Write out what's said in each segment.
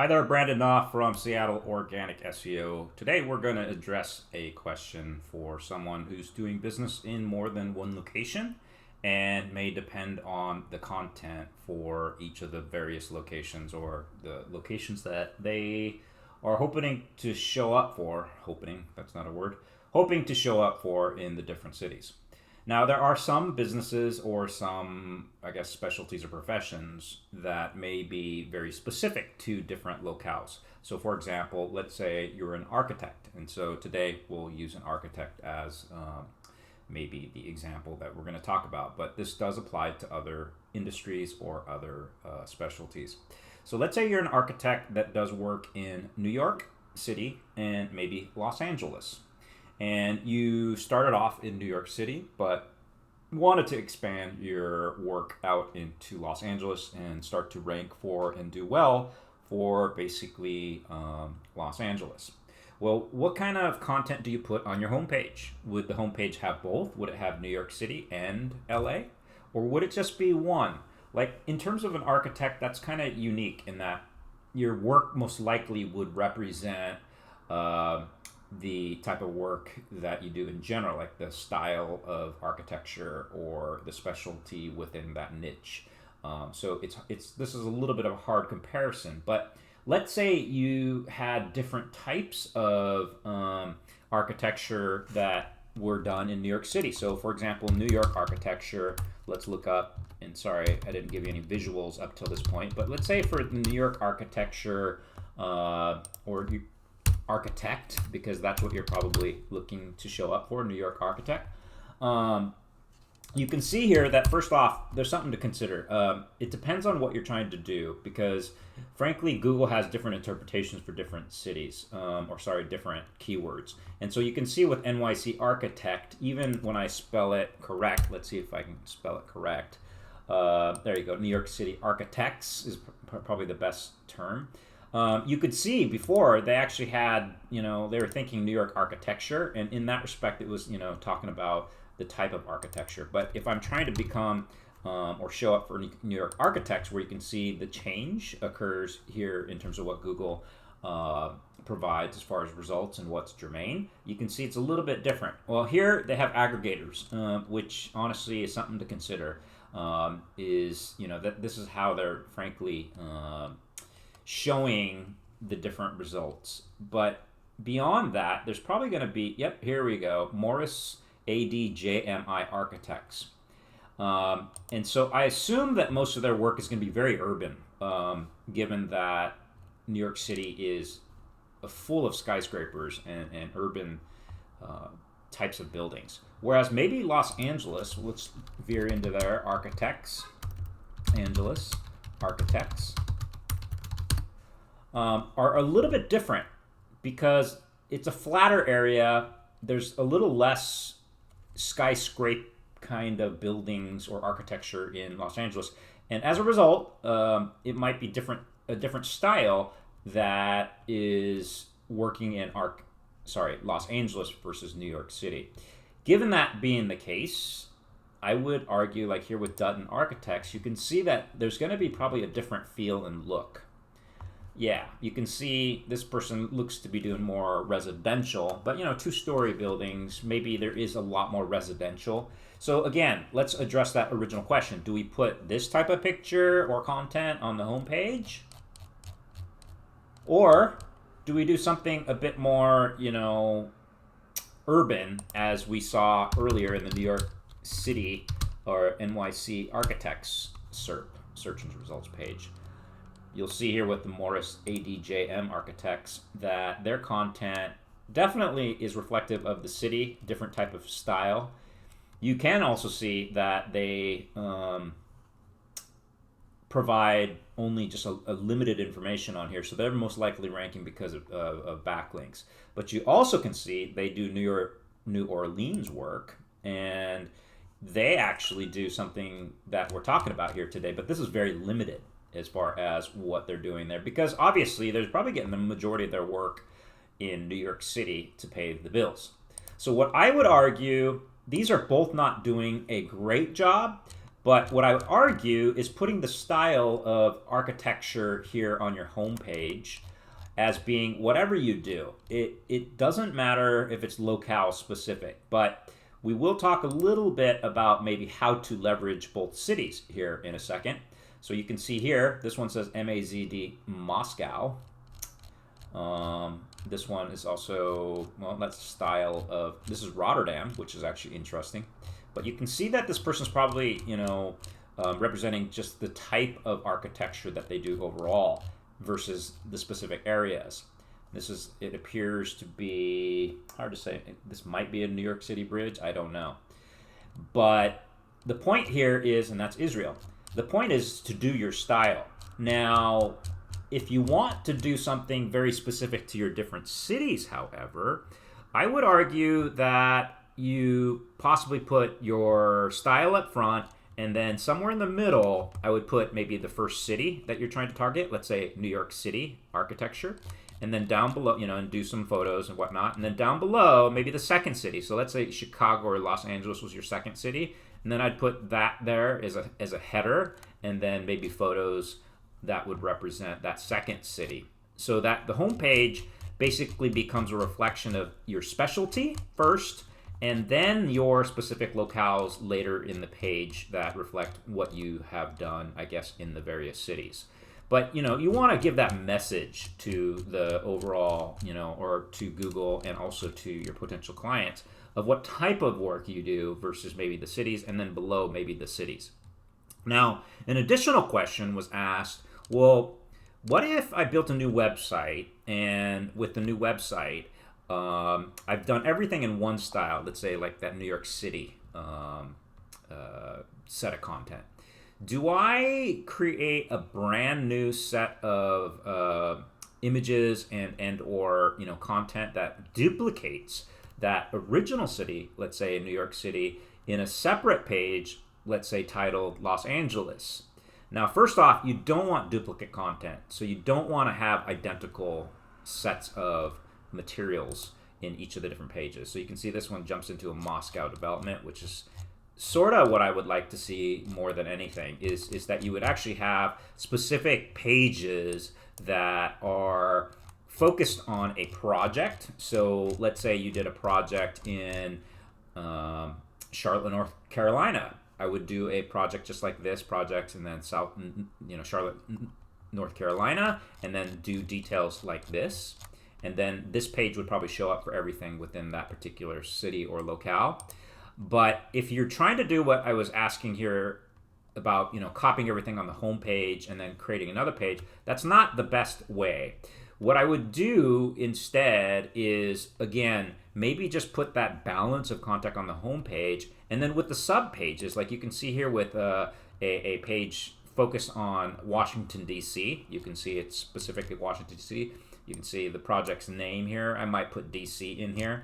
Hi there, Brandon Knopf from Seattle Organic SEO. Today we're going to address a question for someone who's doing business in more than one location and may depend on the content for each of the various locations or the locations that they are hoping to show up for. Hoping, that's not a word. Hoping to show up for in the different cities. Now, there are some businesses or some, specialties or professions that may be very specific to different locales. So, for example, let's say you're an architect. And so today we'll use an architect as maybe the example that we're going to talk about. But this does apply to other industries or other specialties. So, let's say you're an architect that does work in New York City and maybe Los Angeles. And you started off in New York City, but wanted to expand your work out into Los Angeles and start to rank for and do well for basically Los Angeles. Well, what kind of content do you put on your homepage? Would the homepage have both? Would it have New York City and LA? Or would it just be one? Like, in terms of an architect, that's kind of unique in that your work most likely would represent the type of work that you do in general, like the style of architecture or the specialty within that niche. So this is a little bit of a hard comparison, but let's say you had different types of architecture that were done in New York City. So, for example, New York architecture, let's look up, and sorry, I didn't give you any visuals up till this point, but let's say for New York architecture, architect, because that's what you're probably looking to show up for, New York architect. You can see here that first off, there's something to consider. It depends on what you're trying to do because, frankly, Google has different interpretations for different cities, different keywords. And so you can see with NYC architect, even when I spell it correct, let's see if I can spell it correct. There you go. New York City architects is probably the best term. You could see before they actually had, they were thinking New York architecture, and in that respect, it was, talking about the type of architecture. But if I'm trying to become or show up for New York architects, where you can see the change occurs here in terms of what Google provides as far as results and what's germane, you can see it's a little bit different. Well, here they have aggregators, which honestly is something to consider. That this is how they're frankly showing the different results. But beyond that, there's probably going to be, here we go, Morris ADJMI Architects. And so I assume that most of their work is going to be very urban, given that New York City is full of skyscrapers and urban types of buildings. Whereas maybe Los Angeles, let's veer into their architects, Angeles architects, are a little bit different because it's a flatter area. There's a little less skyscraper kind of buildings or architecture in Los Angeles, and as a result, it might be a different style that is working in Los Angeles versus New York City. Given that being the case, I would argue, like here with Dutton Architects, you can see that there's going to be probably a different feel and look. Yeah, you can see this person looks to be doing more residential, but two-story buildings, maybe there is a lot more residential. So again, let's address that original question. Do we put this type of picture or content on the homepage? Or do we do something a bit more, urban, as we saw earlier in the New York City or NYC Architects SERP, search engine results page? You'll see here with the Morris ADJM Architects that their content definitely is reflective of the city, different type of style. You can also see that they provide only just a limited information on here, so they're most likely ranking because of backlinks. But you also can see they do New Orleans work, and they actually do something that we're talking about here today, but this is very limited as far as what they're doing there, because obviously they're probably getting the majority of their work in New York City to pay the bills. So what I would argue, these are both not doing a great job. But what I would argue is putting the style of architecture here on your home page as being whatever you do. It doesn't matter if it's locale specific, but we will talk a little bit about maybe how to leverage both cities here in a second. So you can see here, this one says MAZD Moscow. This one is also, well, that's the style of, this is Rotterdam, which is actually interesting. But you can see that this person's probably, representing just the type of architecture that they do overall versus the specific areas. It appears to be, hard to say, this might be a New York City bridge, I don't know. But the point here is, and that's Israel, the point is to do your style. Now, if you want to do something very specific to your different cities, however, I would argue that you possibly put your style up front, and then somewhere in the middle, I would put maybe the first city that you're trying to target. Let's say New York City architecture. And then down below, and do some photos and whatnot. And then down below, maybe the second city. So let's say Chicago or Los Angeles was your second city. And then I'd put that there as a header. And then maybe photos that would represent that second city. So that the homepage basically becomes a reflection of your specialty first, and then your specific locales later in the page that reflect what you have done, I guess, in the various cities. But, you want to give that message to the overall, or to Google and also to your potential clients of what type of work you do versus maybe the cities, and then below maybe the cities. Now, an additional question was asked, well, what if I built a new website, and with the new website, I've done everything in one style, let's say like that New York City set of content. Do I create a brand new set of images and or content that duplicates that original city, let's say in New York City, in a separate page, let's say titled Los Angeles? Now, first off, you don't want duplicate content, so you don't want to have identical sets of materials in each of the different pages. So you can see this one jumps into a Moscow development, which is sort of what I would like to see more than anything, is that you would actually have specific pages that are focused on a project. So let's say you did a project in Charlotte, North Carolina. I would do a project just like this project, and then Charlotte, North Carolina, and then do details like this. And then this page would probably show up for everything within that particular city or locale. But if you're trying to do what I was asking here about, copying everything on the home page and then creating another page, that's not the best way. What I would do instead is, again, maybe just put that balance of content on the home page, and then with the sub pages, like you can see here with a page focused on Washington, D.C. You can see it's specifically Washington, D.C. You can see the project's name here. I might put DC in here.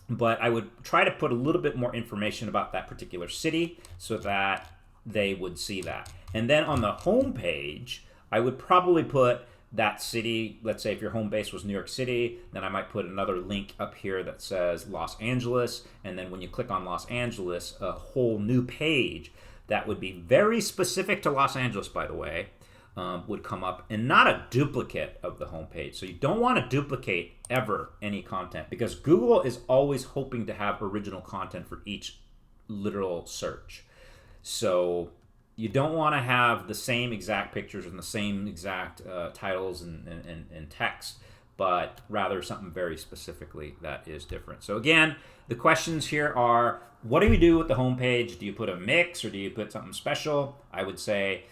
But I would try to put a little bit more information about that particular city so that they would see that. And then on the home page, I would probably put that city. Let's say if your home base was New York City, then I might put another link up here that says Los Angeles. And then when you click on Los Angeles, a whole new page that would be very specific to Los Angeles, by the way, would come up, and not a duplicate of the homepage. So you don't want to duplicate ever any content, because Google is always hoping to have original content for each literal search. So you don't want to have the same exact pictures and the same exact titles and text, but rather something very specifically that is different. So again, the questions here are, what do you do with the homepage? Do you put a mix, or do you put something special? I would say,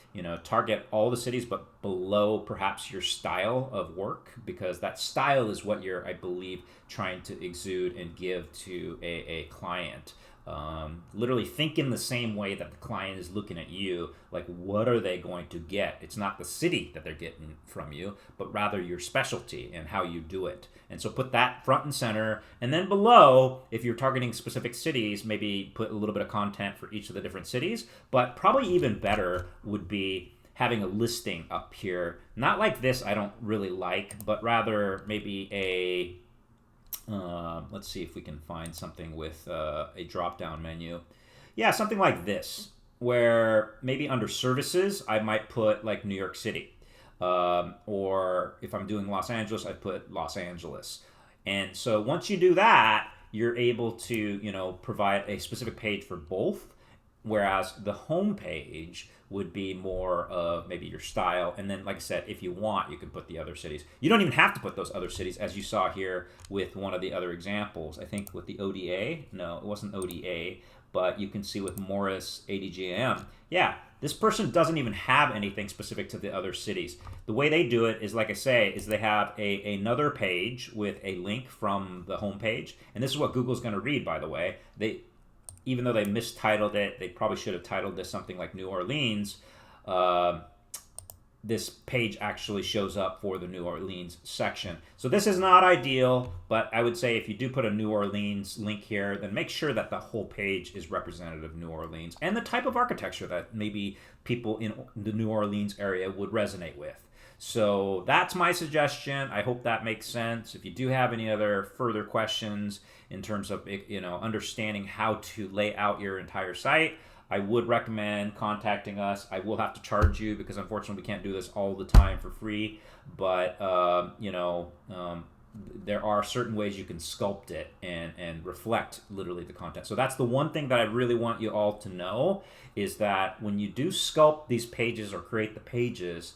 target all the cities, but below perhaps your style of work, because that style is what you're, I believe, trying to exude and give to a client. Literally think in the same way that the client is looking at you, like what are they going to get? It's not the city that they're getting from you, but rather your specialty and how you do it. And so put that front and center. And then below, if you're targeting specific cities, maybe put a little bit of content for each of the different cities. But probably even better would be having a listing up here. Not like this, I don't really like, but rather maybe a let's see if we can find something with a drop-down menu. Yeah, something like this. where maybe under services, I might put like New York City. Or if I'm doing Los Angeles, I put Los Angeles. And so once you do that, you're able to, provide a specific page for both. Whereas the home page would be more of maybe your style. And then, like I said, if you want, you can put the other cities. You don't even have to put those other cities, as you saw here with one of the other examples. I think with the ODA. No, it wasn't ODA. But you can see with Morris ADGM, yeah, this person doesn't even have anything specific to the other cities. The way they do it is, like I say, is they have another page with a link from the home page. And this is what Google's going to read, by the way. Even though they mistitled it, they probably should have titled this something like New Orleans. This page actually shows up for the New Orleans section. So this is not ideal, but I would say if you do put a New Orleans link here, then make sure that the whole page is representative of New Orleans and the type of architecture that maybe people in the New Orleans area would resonate with. So that's my suggestion. I hope that makes sense. If you do have any other further questions in terms of understanding how to lay out your entire site, I would recommend contacting us. I will have to charge you because unfortunately we can't do this all the time for free. But there are certain ways you can sculpt it and reflect literally the content. So that's the one thing that I really want you all to know, is that when you do sculpt these pages or create the pages,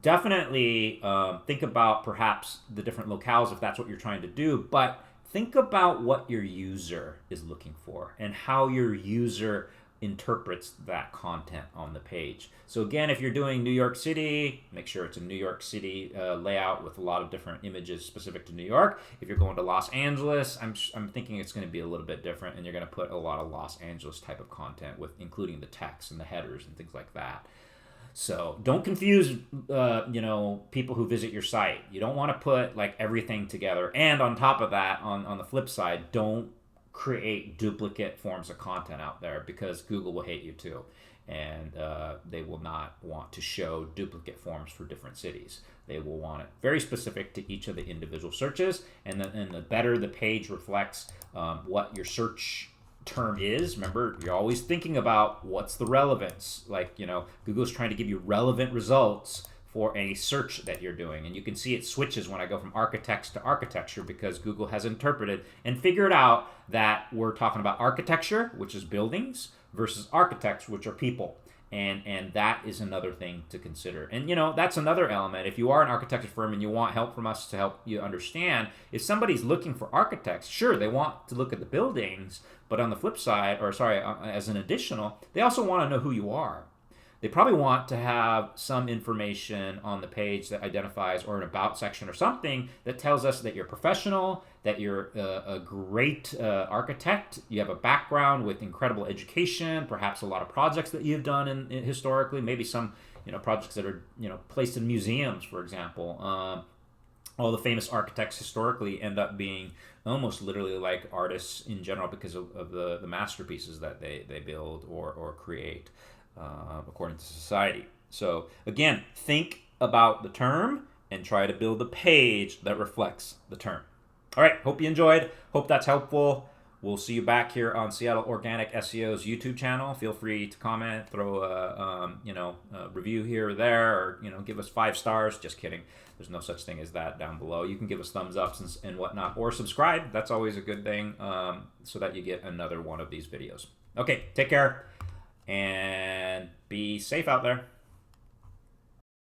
definitely think about perhaps the different locales if that's what you're trying to do, but think about what your user is looking for and how your user interprets that content on the page. So again, if you're doing New York City, make sure it's a New York City layout with a lot of different images specific to New York. If you're going to Los Angeles, I'm thinking it's going to be a little bit different, and you're going to put a lot of Los Angeles type of content with including the text and the headers and things like that. So don't confuse, people who visit your site. You don't want to put like everything together. And on top of that, on the flip side, don't create duplicate forms of content out there, because Google will hate you too. And they will not want to show duplicate forms for different cities. They will want it very specific to each of the individual searches. And the better the page reflects what your search term is. Remember, you're always thinking about what's the relevance. Like, Google's trying to give you relevant results for a search that you're doing. And you can see it switches when I go from architects to architecture, because Google has interpreted and figured out that we're talking about architecture, which is buildings, versus architects, which are people. And that is another thing to consider. And, that's another element. If you are an architecture firm and you want help from us to help you understand, if somebody's looking for architects, sure, they want to look at the buildings, but on the flip side, as an additional, they also want to know who you are. They probably want to have some information on the page that identifies, or an about section or something that tells us that you're professional, that you're a great architect, you have a background with incredible education, perhaps a lot of projects that you've done in historically, maybe some projects that are placed in museums, for example. All the famous architects historically end up being almost literally like artists in general because of the masterpieces that they build or create. According to society. So again, think about the term and try to build a page that reflects the term. All right, hope you enjoyed. Hope that's helpful. We'll see you back here on Seattle Organic SEO's YouTube channel. Feel free to comment, throw a review here or there, or give us 5 stars. Just kidding. There's no such thing as that down below. You can give us thumbs ups and whatnot, or subscribe. That's always a good thing, so that you get another one of these videos. Okay, take care. And be safe out there.